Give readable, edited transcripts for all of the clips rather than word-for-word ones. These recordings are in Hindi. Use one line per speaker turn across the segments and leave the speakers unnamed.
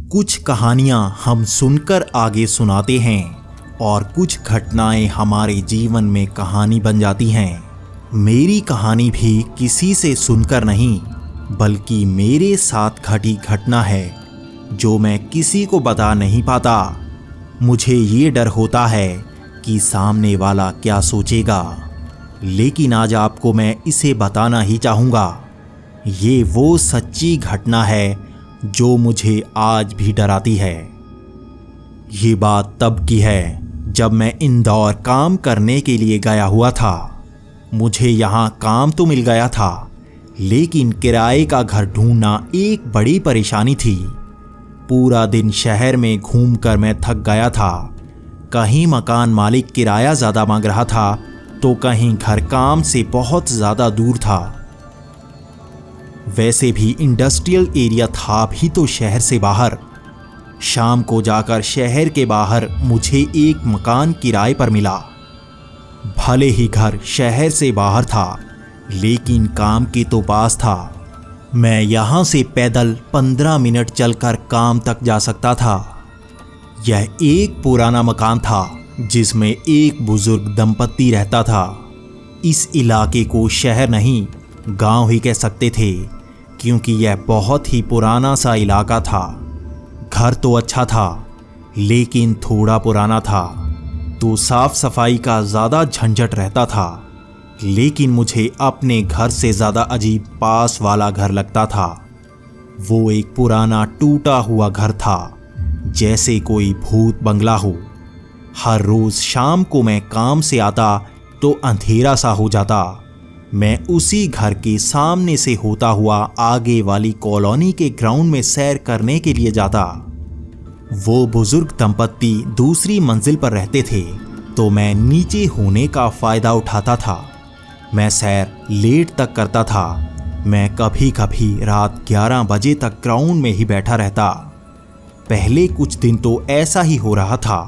कुछ कहानियाँ हम सुनकर आगे सुनाते हैं और कुछ घटनाएं हमारे जीवन में कहानी बन जाती हैं। मेरी कहानी भी किसी से सुनकर नहीं, बल्कि मेरे साथ घटी घटना है जो मैं किसी को बता नहीं पाता। मुझे ये डर होता है कि सामने वाला क्या सोचेगा, लेकिन आज आपको मैं इसे बताना ही चाहूँगा। ये वो सच्ची घटना है जो मुझे आज भी डराती है। ये बात तब की है जब मैं इंदौर काम करने के लिए गया हुआ था। मुझे यहाँ काम तो मिल गया था, लेकिन किराए का घर ढूंढना एक बड़ी परेशानी थी। पूरा दिन शहर में घूमकर मैं थक गया था। कहीं मकान मालिक किराया ज़्यादा मांग रहा था, तो कहीं घर काम से बहुत ज़्यादा दूर था। वैसे भी इंडस्ट्रियल एरिया था भी तो शहर से बाहर। शाम को जाकर शहर के बाहर मुझे एक मकान किराए पर मिला। भले ही घर शहर से बाहर था, लेकिन काम के तो पास था। मैं यहाँ से पैदल 15 मिनट चलकर काम तक जा सकता था। यह एक पुराना मकान था जिसमें एक बुजुर्ग दंपत्ति रहता था। इस इलाके को शहर नहीं, गांव ही कह सकते थे, क्योंकि यह बहुत ही पुराना सा इलाका था। घर तो अच्छा था, लेकिन थोड़ा पुराना था, तो साफ सफाई का ज़्यादा झंझट रहता था। लेकिन मुझे अपने घर से ज़्यादा अजीब पास वाला घर लगता था। वो एक पुराना टूटा हुआ घर था, जैसे कोई भूत बंगला हो। हर रोज़ शाम को मैं काम से आता तो अंधेरा सा हो जाता। मैं उसी घर के सामने से होता हुआ आगे वाली कॉलोनी के ग्राउंड में सैर करने के लिए जाता। वो बुजुर्ग दंपत्ति दूसरी मंजिल पर रहते थे, तो मैं नीचे होने का फ़ायदा उठाता था। मैं सैर लेट तक करता था। मैं कभी कभी रात 11 बजे तक ग्राउंड में ही बैठा रहता। पहले कुछ दिन तो ऐसा ही हो रहा था,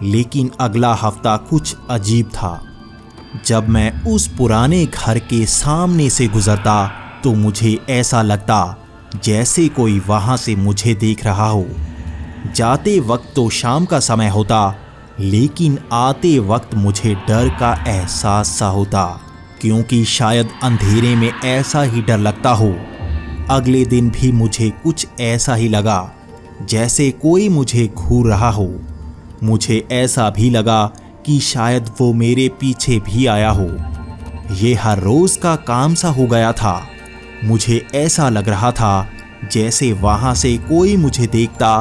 लेकिन अगला हफ्ता कुछ अजीब था। जब मैं उस पुराने घर के सामने से गुजरता तो मुझे ऐसा लगता जैसे कोई वहाँ से मुझे देख रहा हो। जाते वक्त तो शाम का समय होता, लेकिन आते वक्त मुझे डर का एहसास सा होता, क्योंकि शायद अंधेरे में ऐसा ही डर लगता हो। अगले दिन भी मुझे कुछ ऐसा ही लगा, जैसे कोई मुझे घूर रहा हो। मुझे ऐसा भी लगा कि शायद वो मेरे पीछे भी आया हो। ये हर रोज़ का काम सा हो गया था। मुझे ऐसा लग रहा था जैसे वहाँ से कोई मुझे देखता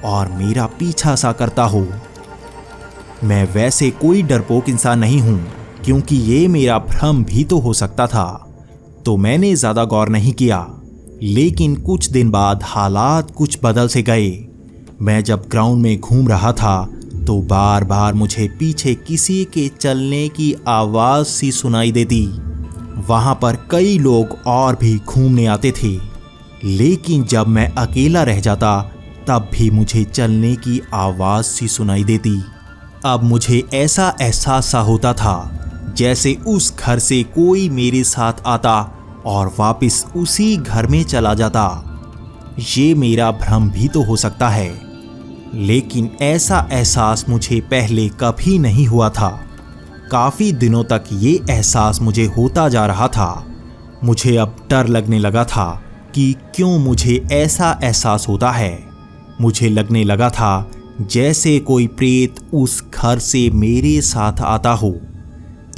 और मेरा पीछा सा करता हो। मैं वैसे कोई डरपोक इंसान नहीं हूँ, क्योंकि ये मेरा भ्रम भी तो हो सकता था, तो मैंने ज़्यादा गौर नहीं किया। लेकिन कुछ दिन बाद हालात कुछ बदल से गए। मैं जब ग्राउंड में घूम रहा था तो बार बार मुझे पीछे किसी के चलने की आवाज़ सी सुनाई देती। वहाँ पर कई लोग और भी घूमने आते थे, लेकिन जब मैं अकेला रह जाता तब भी मुझे चलने की आवाज़ सी सुनाई देती। अब मुझे ऐसा एहसास सा होता था जैसे उस घर से कोई मेरे साथ आता और वापस उसी घर में चला जाता। ये मेरा भ्रम भी तो हो सकता है, लेकिन ऐसा एहसास मुझे पहले कभी नहीं हुआ था। काफ़ी दिनों तक ये एहसास मुझे होता जा रहा था। मुझे अब डर लगने लगा था कि क्यों मुझे ऐसा एहसास होता है। मुझे लगने लगा था जैसे कोई प्रेत उस घर से मेरे साथ आता हो।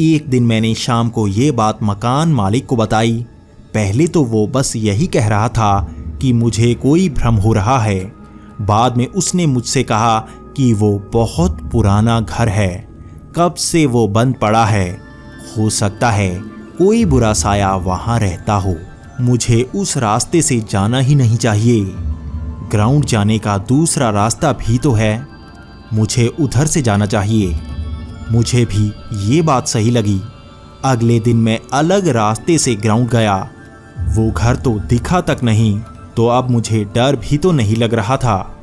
एक दिन मैंने शाम को ये बात मकान मालिक को बताई। पहले तो वो बस यही कह रहा था कि मुझे कोई भ्रम हो रहा है। बाद में उसने मुझसे कहा कि वो बहुत पुराना घर है, कब से वो बंद पड़ा है, हो सकता है कोई बुरा साया वहाँ रहता हो। मुझे उस रास्ते से जाना ही नहीं चाहिए। ग्राउंड जाने का दूसरा रास्ता भी तो है, मुझे उधर से जाना चाहिए। मुझे भी ये बात सही लगी। अगले दिन मैं अलग रास्ते से ग्राउंड गया। वो घर तो दिखा तक नहीं, तो अब मुझे डर भी तो नहीं लग रहा था।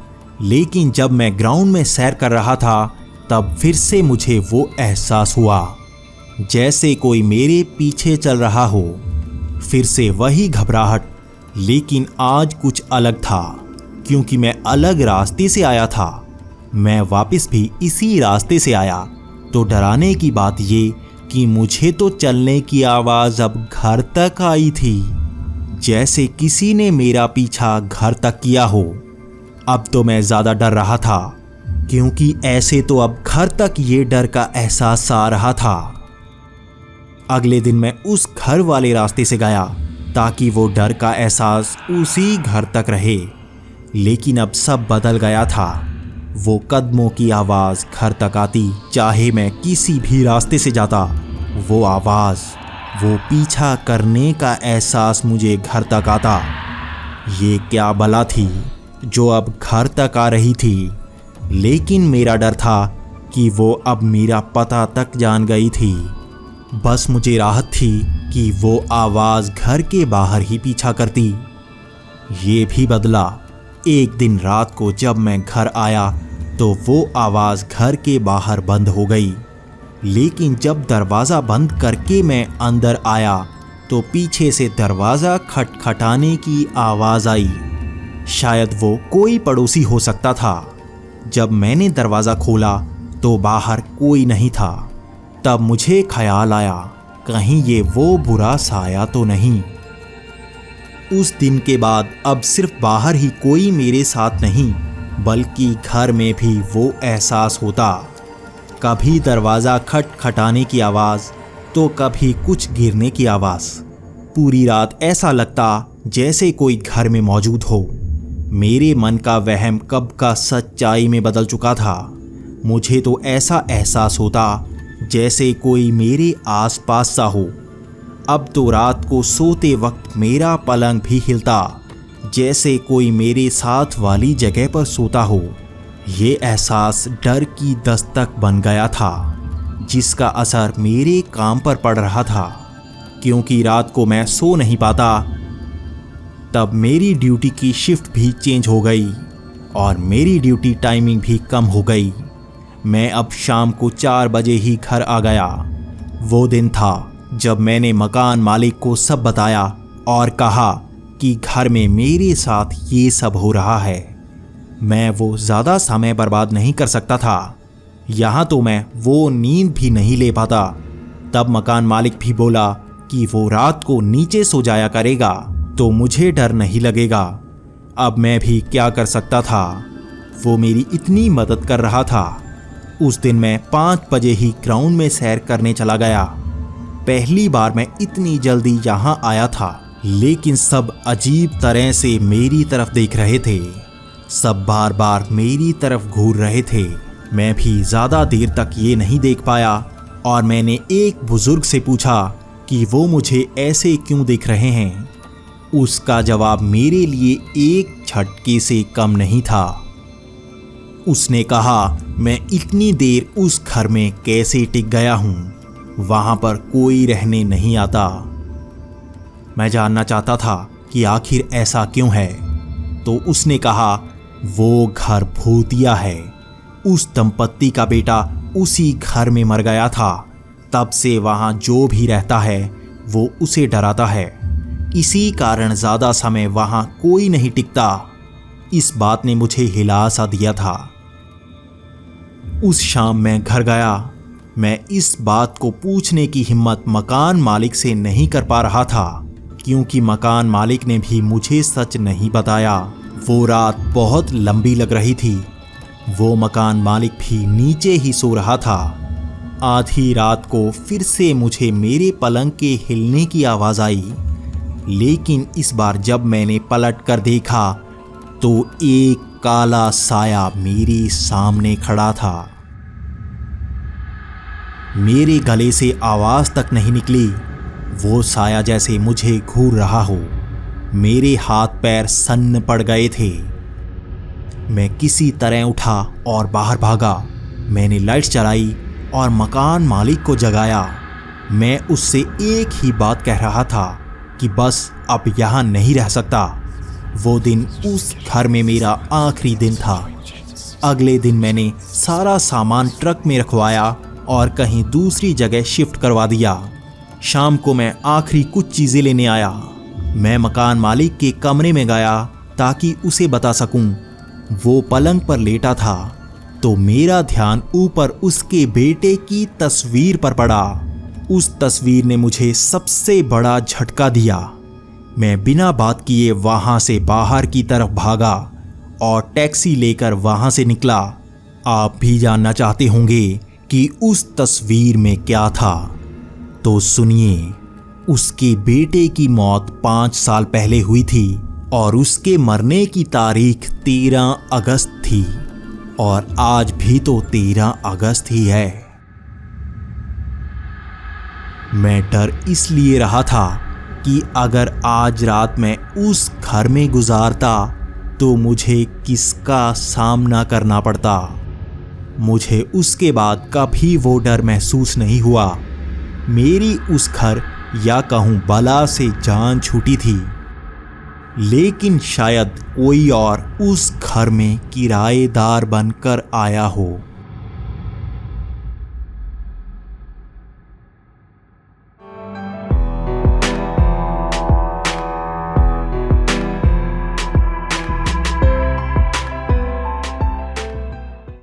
लेकिन जब मैं ग्राउंड में सैर कर रहा था, तब फिर से मुझे वो एहसास हुआ जैसे कोई मेरे पीछे चल रहा हो। फिर से वही घबराहट, लेकिन आज कुछ अलग था। क्योंकि मैं अलग रास्ते से आया था। मैं वापस भी इसी रास्ते से आया तो डराने की बात ये कि मुझे तो चलने की आवाज़ अब घर तक आई थी, जैसे किसी ने मेरा पीछा घर तक किया हो। अब तो मैं ज़्यादा डर रहा था, क्योंकि ऐसे तो अब घर तक ये डर का एहसास आ रहा था। अगले दिन मैं उस घर वाले रास्ते से गया ताकि वो डर का एहसास उसी घर तक रहे, लेकिन अब सब बदल गया था। वो कदमों की आवाज़ घर तक आती, चाहे मैं किसी भी रास्ते से जाता। वो आवाज़, वो पीछा करने का एहसास मुझे घर तक आता। ये क्या बला थी जो अब घर तक आ रही थी, लेकिन मेरा डर था कि वो अब मेरा पता तक जान गई थी। बस मुझे राहत थी कि वो आवाज़ घर के बाहर ही पीछा करती। ये भी बदला। एक दिन रात को जब मैं घर आया तो वो आवाज़ घर के बाहर बंद हो गई, लेकिन जब दरवाज़ा बंद करके मैं अंदर आया तो पीछे से दरवाज़ा खटखटाने की आवाज़ आई। शायद वो कोई पड़ोसी हो सकता था। जब मैंने दरवाज़ा खोला तो बाहर कोई नहीं था। तब मुझे ख्याल आया, कहीं ये वो बुरा साया तो नहीं। उस दिन के बाद अब सिर्फ बाहर ही कोई मेरे साथ नहीं, बल्कि घर में भी वो एहसास होता। कभी दरवाज़ा खटखटाने की आवाज़ तो कभी कुछ गिरने की आवाज़। पूरी रात ऐसा लगता जैसे कोई घर में मौजूद हो। मेरे मन का वहम कब का सच्चाई में बदल चुका था। मुझे तो ऐसा एहसास होता जैसे कोई मेरे आसपास सा हो। अब तो रात को सोते वक्त मेरा पलंग भी हिलता, जैसे कोई मेरे साथ वाली जगह पर सोता हो। ये एहसास डर की दस्तक बन गया था, जिसका असर मेरे काम पर पड़ रहा था। क्योंकि रात को मैं सो नहीं पाता, तब मेरी ड्यूटी की शिफ्ट भी चेंज हो गई और मेरी ड्यूटी टाइमिंग भी कम हो गई। मैं अब शाम को 4 बजे ही घर आ गया। वो दिन था जब मैंने मकान मालिक को सब बताया और कहा कि घर में मेरे साथ ये सब हो रहा है। मैं वो ज़्यादा समय बर्बाद नहीं कर सकता था। यहाँ तो मैं वो नींद भी नहीं ले पाता। तब मकान मालिक भी बोला कि वो रात को नीचे सो जाया करेगा तो मुझे डर नहीं लगेगा। अब मैं भी क्या कर सकता था, वो मेरी इतनी मदद कर रहा था। उस दिन मैं 5 बजे ही ग्राउंड में सैर करने चला गया। पहली बार मैं इतनी जल्दी यहाँ आया था, लेकिन सब अजीब तरह से मेरी तरफ देख रहे थे। सब बार बार मेरी तरफ घूर रहे थे। मैं भी ज़्यादा देर तक ये नहीं देख पाया और मैंने एक बुजुर्ग से पूछा कि वो मुझे ऐसे क्यों देख रहे हैं। उसका जवाब मेरे लिए एक झटके से कम नहीं था। उसने कहा, मैं इतनी देर उस घर में कैसे टिक गया हूँ, वहाँ पर कोई रहने नहीं आता। मैं जानना चाहता था कि आखिर ऐसा क्यों है। तो उसने कहा, वो घर भूतिया है। उस दंपत्ति का बेटा उसी घर में मर गया था। तब से वहाँ जो भी रहता है वो उसे डराता है। इसी कारण ज़्यादा समय वहाँ कोई नहीं टिकता। इस बात ने मुझे हिला सा दिया था। उस शाम मैं घर गया। मैं इस बात को पूछने की हिम्मत मकान मालिक से नहीं कर पा रहा था, क्योंकि मकान मालिक ने भी मुझे सच नहीं बताया। वो रात बहुत लंबी लग रही थी। वो मकान मालिक भी नीचे ही सो रहा था। आधी रात को फिर से मुझे मेरे पलंग के हिलने की आवाज़ आई, लेकिन इस बार जब मैंने पलट कर देखा तो एक काला साया मेरे सामने खड़ा था। मेरे गले से आवाज़ तक नहीं निकली। वो साया जैसे मुझे घूर रहा हो। मेरे हाथ पैर सन्न पड़ गए थे। मैं किसी तरह उठा और बाहर भागा। मैंने लाइट जलाई और मकान मालिक को जगाया। मैं उससे एक ही बात कह रहा था कि बस अब यहाँ नहीं रह सकता। वो दिन उस घर में मेरा आखिरी दिन था। अगले दिन मैंने सारा सामान ट्रक में रखवाया और कहीं दूसरी जगह शिफ्ट करवा दिया। शाम को मैं आखिरी कुछ चीज़ें लेने आया। मैं मकान मालिक के कमरे में गया ताकि उसे बता सकूं। वो पलंग पर लेटा था तो मेरा ध्यान ऊपर उसके बेटे की तस्वीर पर पड़ा। उस तस्वीर ने मुझे सबसे बड़ा झटका दिया। मैं बिना बात किए वहां से बाहर की तरफ भागा और टैक्सी लेकर वहां से निकला। आप भी जानना चाहते होंगे कि उस तस्वीर में क्या था, तो सुनिए। उसके बेटे की मौत 5 साल पहले हुई थी और उसके मरने की तारीख 13 अगस्त थी और आज भी तो 13 अगस्त ही है। मैं डर इसलिए रहा था कि अगर आज रात मैं उस घर में गुजारता तो मुझे किसका सामना करना पड़ता। मुझे उसके बाद कभी वो डर महसूस नहीं हुआ। मेरी उस घर या कहूँ बला से जान छूटी थी। लेकिन शायद कोई और उस घर में किराएदार बनकर आया हो।